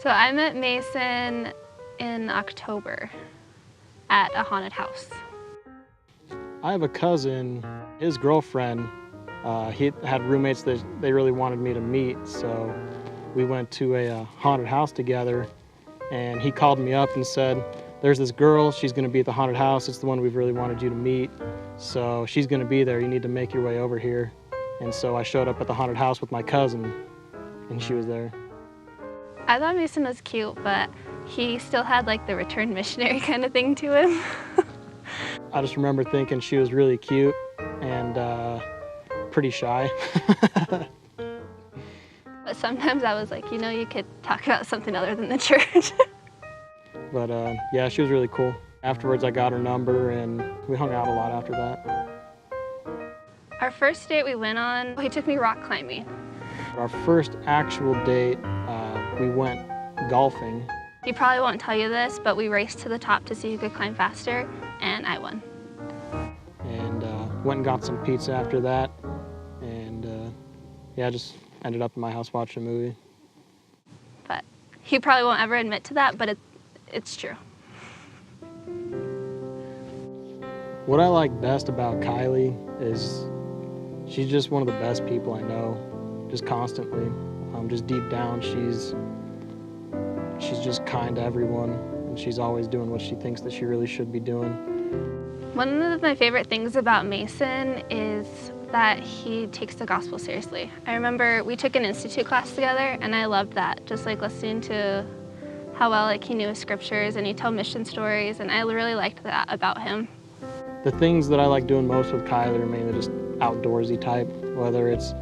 So I met Mason in October at a haunted house. I have a cousin, his girlfriend, he had roommates that they really wanted me to meet, so we went to a haunted house together, and he called me up and said, there's this girl, she's gonna be at the haunted house, it's the one we've really wanted you to meet, so she's gonna be there, you need to make your way over here. And so I showed up at the haunted house with my cousin, and she was there. I thought Mason was cute, but he still had like the returned missionary kind of thing to him. I just remember thinking she was really cute and pretty shy. But sometimes I was like, you know, you could talk about something other than the church. But yeah, she was really cool. Afterwards, I got her number and we hung out a lot after that. Our first date we went on, he took me rock climbing. Our first actual date, we went golfing. He probably won't tell you this, but we raced to the top to see who could climb faster, and I won. And went and got some pizza after that. And yeah, just ended up in my house watching a movie. But he probably won't ever admit to that, but it's true. What I like best about Kylee is she's just one of the best people I know, just constantly. Just deep down, she's just kind to everyone, and she's always doing what she thinks that she really should be doing. One of my favorite things about Mason is that he takes the gospel seriously. I remember we took an institute class together, and I loved that, just like listening to how well he knew his scriptures, and he told mission stories, and I really liked that about him. The things that I like doing most with Kylee are mainly just outdoorsy type, whether it's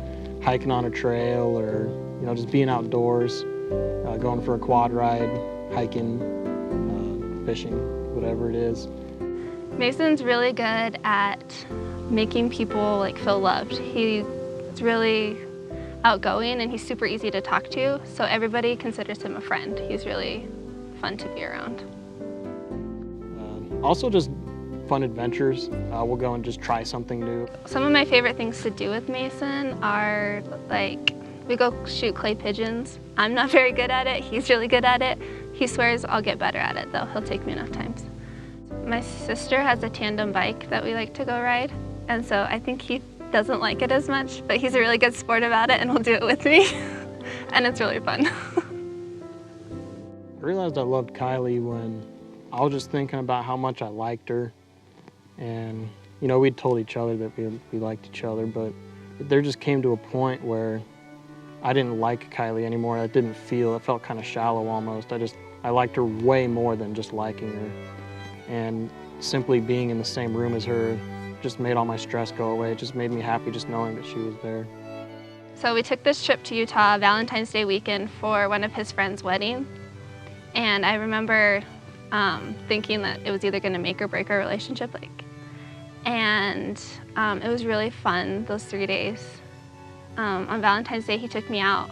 hiking on a trail or just being outdoors, going for a quad ride, hiking, fishing, whatever it is. Mason's really good at making people feel loved. He's really outgoing and he's super easy to talk to, so everybody considers him a friend. He's really fun to be around. Also just fun adventures. We'll go and just try something new. Some of my favorite things to do with Mason are we go shoot clay pigeons. I'm not very good at it, he's really good at it. He swears I'll get better at it though, he'll take me enough times. My sister has a tandem bike that we like to go ride, and so I think he doesn't like it as much, but he's a really good sport about it and will do it with me. And it's really fun. I realized I loved Kylee when I was just thinking about how much I liked her, and we'd told each other that we liked each other, but there just came to a point where I didn't like Kylee anymore. It felt kind of shallow almost. I liked her way more than just liking her. And simply being in the same room as her just made all my stress go away. It just made me happy just knowing that she was there. So we took this trip to Utah Valentine's Day weekend for one of his friends' wedding. And I remember thinking that it was either going to make or break our relationship. And it was really fun those 3 days. On Valentine's Day, he took me out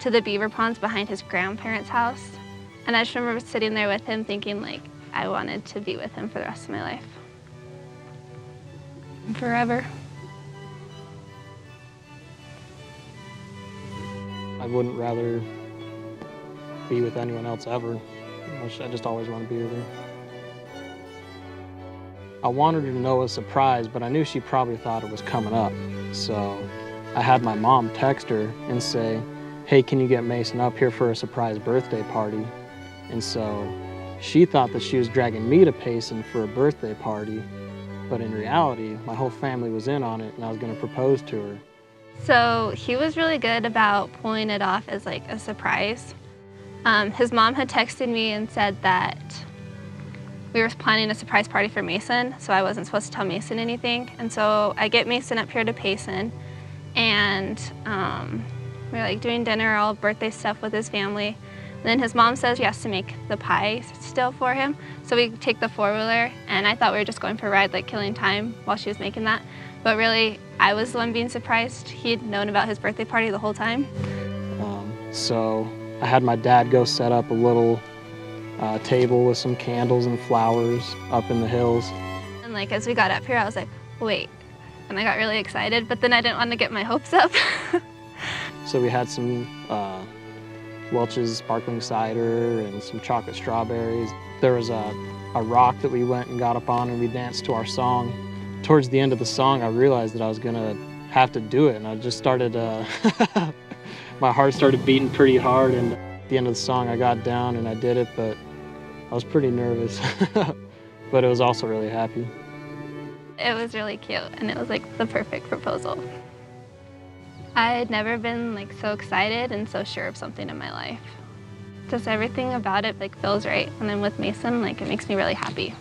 to the beaver ponds behind his grandparents' house. And I just remember sitting there with him thinking I wanted to be with him for the rest of my life. Forever. I wouldn't rather be with anyone else ever. I just always want to be with her. I wanted her to know it was a surprise, but I knew she probably thought it was coming up. So I had my mom text her and say, hey, can you get Mason up here for a surprise birthday party? And so she thought that she was dragging me to Payson for a birthday party, but in reality, my whole family was in on it and I was going to propose to her. So he was really good about pulling it off as a surprise. His mom had texted me and said that we were planning a surprise party for Mason, so I wasn't supposed to tell Mason anything. And so I get Mason up here to Payson, and we're doing dinner, all birthday stuff with his family. And then his mom says he has to make the pie still for him. So we take the four-wheeler, and I thought we were just going for a ride, killing time while she was making that. But really, I was the one being surprised. He had known about his birthday party the whole time. So I had my dad go set up a little table with some candles and flowers up in the hills. And as we got up here, I was like, wait. And I got really excited, but then I didn't want to get my hopes up. So we had some Welch's sparkling cider and some chocolate strawberries. There was a rock that we went and got up on and we danced to our song. Towards the end of the song, I realized that I was gonna have to do it, and I just started, my heart started beating pretty hard, and at the end of the song I got down and I did it, but I was pretty nervous, but it was also really happy. It was really cute, and it was like the perfect proposal. I had never been like so excited and so sure of something in my life. Just everything about it like feels right, and then with Mason, like it makes me really happy.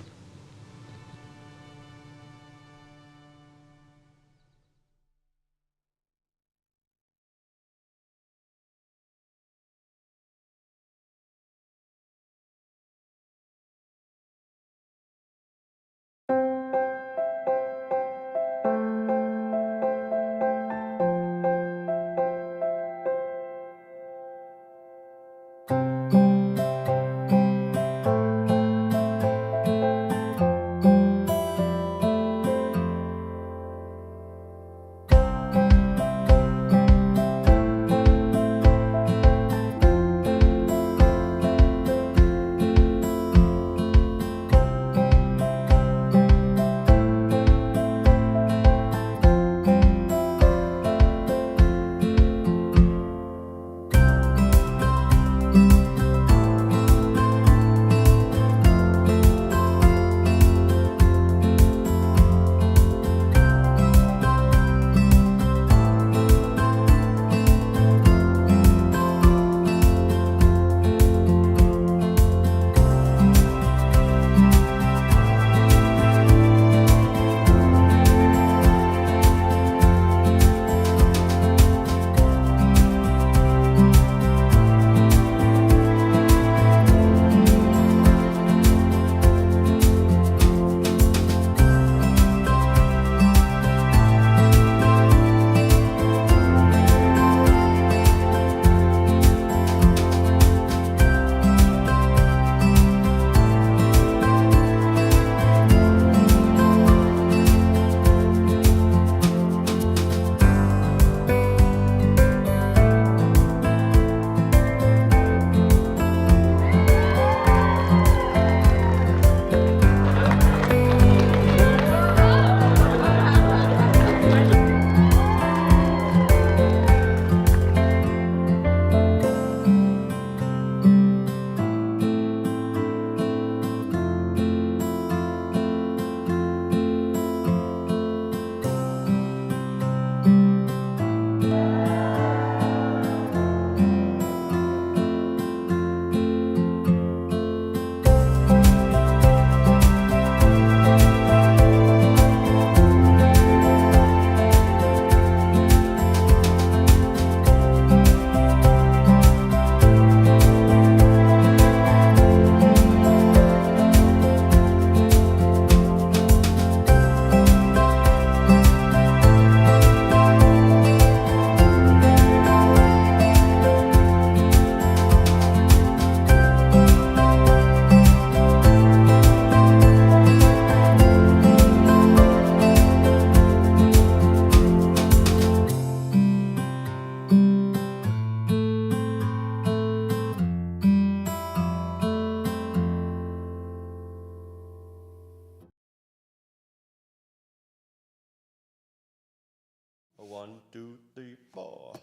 One, two, three, four.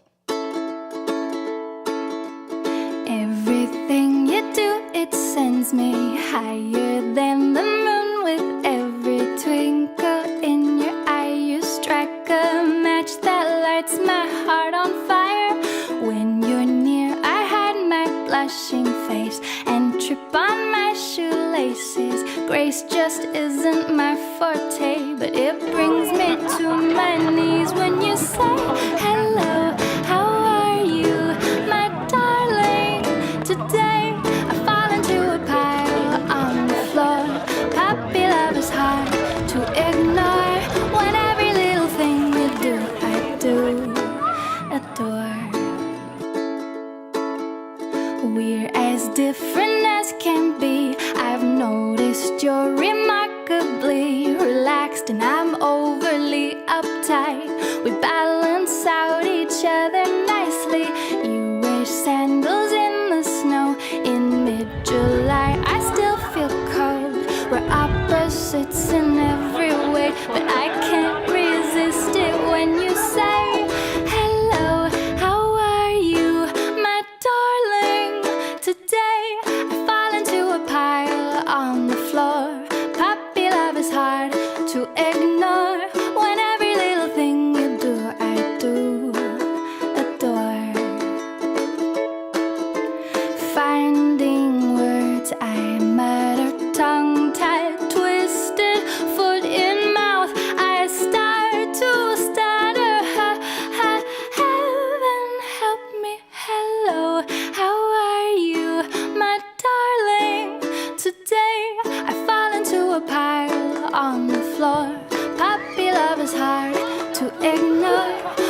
Everything you do, it sends me higher than the moon. With every twinkle in your eye, you strike a match that lights my heart on fire. When you're near, I hide my blushing face and trip on my shoelaces. Grace just isn't my forte, but it brings me to my knees when you say hello. How are you, my darling? Today I fall into a pile on the floor. Puppy love is hard to ignore. When every little thing you do, I do adore. We're as different as can be. I've noticed you're remarkably relaxed and I'm overly uptight. We balance out each other nicely. You wear sandals in hard to ignore.